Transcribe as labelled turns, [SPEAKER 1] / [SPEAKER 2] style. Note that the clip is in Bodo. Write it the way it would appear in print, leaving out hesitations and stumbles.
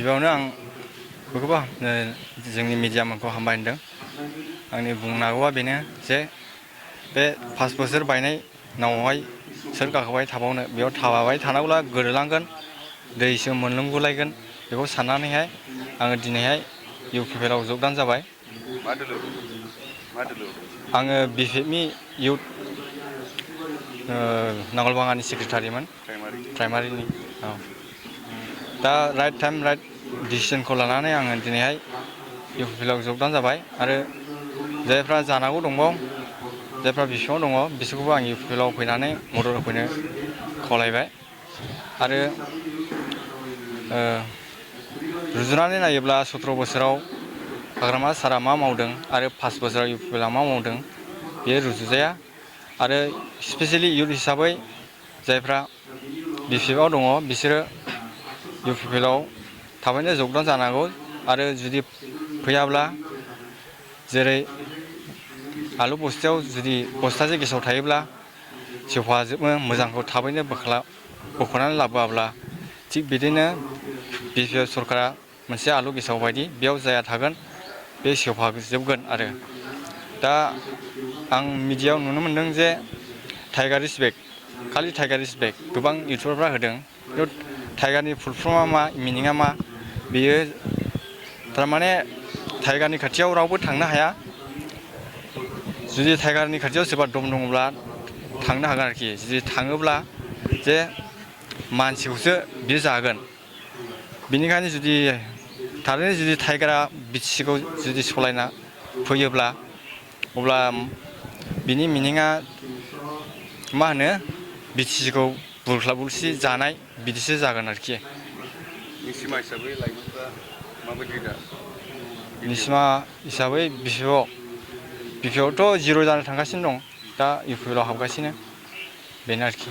[SPEAKER 1] गिबियावनो आं बेखौबो जोंनि मिडियामखौ हामबाय होनदों। आंनि बुंनांगौआ बेनो जे बे 5 बोसोर बायनाय नावआवहाय सोर गाखोबाय थाबावनो, बेयाव थाबाय थानांगौब्ला गोदोलांगोन, दैसो मोनलोंगुलायगोन। बेखौ साननानैहाय आङो दिनैहाय UPPL आव जगदान जाबाय। आङो BPFनि इउथ नांगोलबाङानि सेक्रेटारिमोन, प्राइमारिनि। औ, दा राइट टाइम राइट डिसिसनखौ लानानै आङो दिनैहाय UPPL आव जगदान जाबाय आरो जायफ्रा जानांगौ दंबावो, जायफ्रा बिसिबां दङ बिसोरखौबो आं UPPL आव फैनानै मदद होफैनो खावलायबाय। आरो रुजुनानै नायोब्ला 17 बोसोराव हाग्रामा सारआ मा मावदों आरो 5 बोसोराव UPPL आ मा मावदों, बेयो रुजुजाया। आरो स्पेसियेलि इयुथ हिसाबै जायफ्रा BPF आव दङ बिसोरो UPPL आव थाबैनो जगदान जानांगौ। आरो जुदि फैयाब्ला, जेरै आलु बस्थायाव जुदि बस्थासे गेसाव थायोब्ला सेवफाजोबो, मोजांखौ थाबैनो बोख'नानै लाबोआब्ला, थिग बिदिनो BPF सरकारा मोनसे आलु गेसाव बायदि बेयाव जाया थागोन, बे सेवफाजोबगोन। आरो दा आं मिडियायाव नुनो मोनदों जे टाइगार इज बेक, खालि टाइगार इज बेक गोबां इउटुबारफ्रा होदों। टाइगारनि फुल फर्मआ मा, मिनिंआ मा, बेयो थारमाने टाइगारनि खाथियाव रावबो थांनो हाया। जुदि टाइगारनि खाथियाव सोरबा दम दङब्ला थांनो हागोन आरोखि। जुदि थाङोब्ला जे मानसिखौसो बियो जागोन। बिनिखायनो जुदि थारैनो जुदि टाइगारा BTC खौ जुदि सालायना फैयोब्ला, अब्ला बिनि मिनिंआ मा होनो, BTC खौ बुरख्ला बुरसि जानाय बिदिसो जागोन आरोखि।
[SPEAKER 2] निसिमा हिसाबै लाइमोनफ्रा माबायदि दा?
[SPEAKER 1] निसिमा हिसाबै BPF आवथ' जिर' जानो थांगासिनो दं, दा UPPL आव हाबगासिनो, बेनो आरोखि।